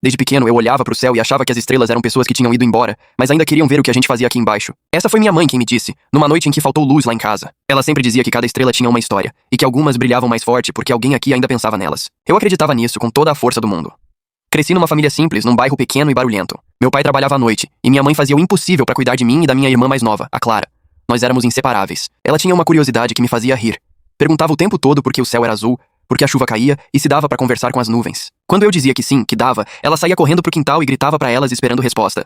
Desde pequeno eu olhava pro céu e achava que as estrelas eram pessoas que tinham ido embora, mas ainda queriam ver o que a gente fazia aqui embaixo. Essa foi minha mãe quem me disse, numa noite em que faltou luz lá em casa. Ela sempre dizia que cada estrela tinha uma história, e que algumas brilhavam mais forte porque alguém aqui ainda pensava nelas. Eu acreditava nisso com toda a força do mundo. Cresci numa família simples, num bairro pequeno e barulhento. Meu pai trabalhava à noite, e minha mãe fazia o impossível pra cuidar de mim e da minha irmã mais nova, a Clara. Nós éramos inseparáveis. Ela tinha uma curiosidade que me fazia rir. Perguntava o tempo todo por que o céu era azul, porque a chuva caía e se dava pra conversar com as nuvens. Quando eu dizia que sim, que dava, ela saía correndo pro quintal e gritava pra elas esperando resposta.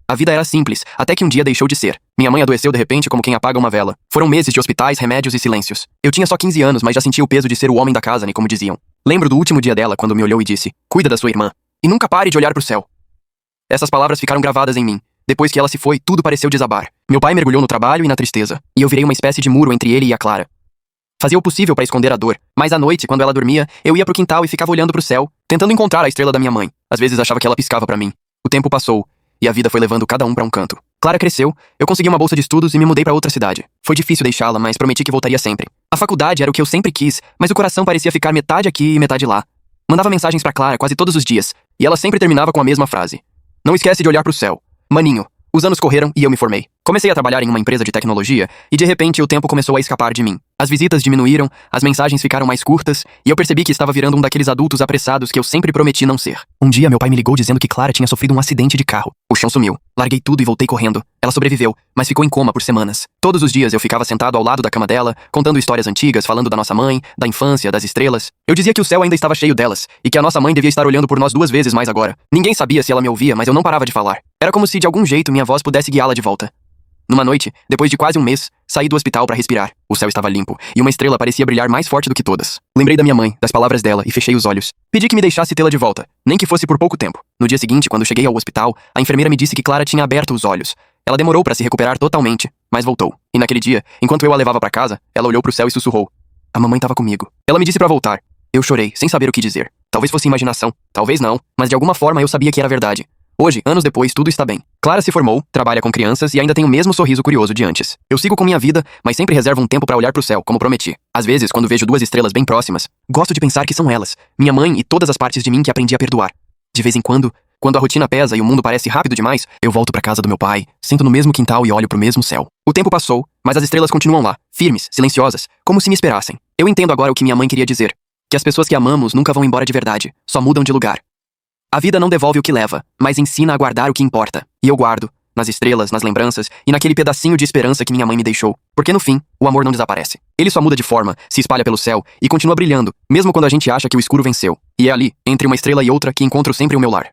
A vida era simples, até que um dia deixou de ser. Minha mãe adoeceu de repente como quem apaga uma vela. Foram meses de hospitais, remédios e silêncios. Eu tinha só 15 anos, mas já sentia o peso de ser o homem da casa, né, como diziam. Lembro do último dia dela, quando me olhou e disse: "Cuida da sua irmã. E nunca pare de olhar pro céu." Essas palavras ficaram gravadas em mim. Depois que ela se foi, tudo pareceu desabar. Meu pai mergulhou no trabalho e na tristeza, e eu virei uma espécie de muro entre ele e a Clara. Fazia o possível pra esconder a dor, mas à noite, quando ela dormia, eu ia pro quintal e ficava olhando pro céu, tentando encontrar a estrela da minha mãe. Às vezes achava que ela piscava pra mim. O tempo passou, e a vida foi levando cada um pra um canto. Clara cresceu, eu consegui uma bolsa de estudos e me mudei pra outra cidade. Foi difícil deixá-la, mas prometi que voltaria sempre. A faculdade era o que eu sempre quis, mas o coração parecia ficar metade aqui e metade lá. Mandava mensagens pra Clara quase todos os dias, e ela sempre terminava com a mesma frase: "Não esquece de olhar pro céu. Maninho." Os anos correram e eu me formei. Comecei a trabalhar em uma empresa de tecnologia e de repente o tempo começou a escapar de mim. As visitas diminuíram, as mensagens ficaram mais curtas e eu percebi que estava virando um daqueles adultos apressados que eu sempre prometi não ser. Um dia meu pai me ligou dizendo que Clara tinha sofrido um acidente de carro. O chão sumiu. Larguei tudo e voltei correndo. Ela sobreviveu, mas ficou em coma por semanas. Todos os dias eu ficava sentado ao lado da cama dela, contando histórias antigas, falando da nossa mãe, da infância, das estrelas. Eu dizia que o céu ainda estava cheio delas e que a nossa mãe devia estar olhando por nós 2 vezes mais agora. Ninguém sabia se ela me ouvia, mas eu não parava de falar. Era como se de algum jeito minha voz pudesse guiá-la de volta. Numa noite, depois de quase um mês, saí do hospital pra respirar. O céu estava limpo, e uma estrela parecia brilhar mais forte do que todas. Lembrei da minha mãe, das palavras dela, e fechei os olhos. Pedi que me deixasse tê-la de volta, nem que fosse por pouco tempo. No dia seguinte, quando cheguei ao hospital, a enfermeira me disse que Clara tinha aberto os olhos. Ela demorou pra se recuperar totalmente, mas voltou. E naquele dia, enquanto eu a levava pra casa, ela olhou pro céu e sussurrou: "A mamãe estava comigo." Ela me disse pra voltar. Eu chorei, sem saber o que dizer. Talvez fosse imaginação, talvez não, mas de alguma forma eu sabia que era verdade. Hoje, anos depois, tudo está bem. Clara se formou, trabalha com crianças e ainda tem o mesmo sorriso curioso de antes. Eu sigo com minha vida, mas sempre reservo um tempo pra olhar pro céu, como prometi. Às vezes, quando vejo 2 estrelas bem próximas, gosto de pensar que são elas, minha mãe e todas as partes de mim que aprendi a perdoar. De vez em quando a rotina pesa e o mundo parece rápido demais, eu volto pra casa do meu pai, sento no mesmo quintal e olho pro mesmo céu. O tempo passou, mas as estrelas continuam lá, firmes, silenciosas, como se me esperassem. Eu entendo agora o que minha mãe queria dizer: que as pessoas que amamos nunca vão embora de verdade, só mudam de lugar. A vida não devolve o que leva, mas ensina a guardar o que importa. E eu guardo, nas estrelas, nas lembranças e naquele pedacinho de esperança que minha mãe me deixou. Porque no fim, o amor não desaparece. Ele só muda de forma, se espalha pelo céu e continua brilhando, mesmo quando a gente acha que o escuro venceu. E é ali, entre uma estrela e outra, que encontro sempre o meu lar.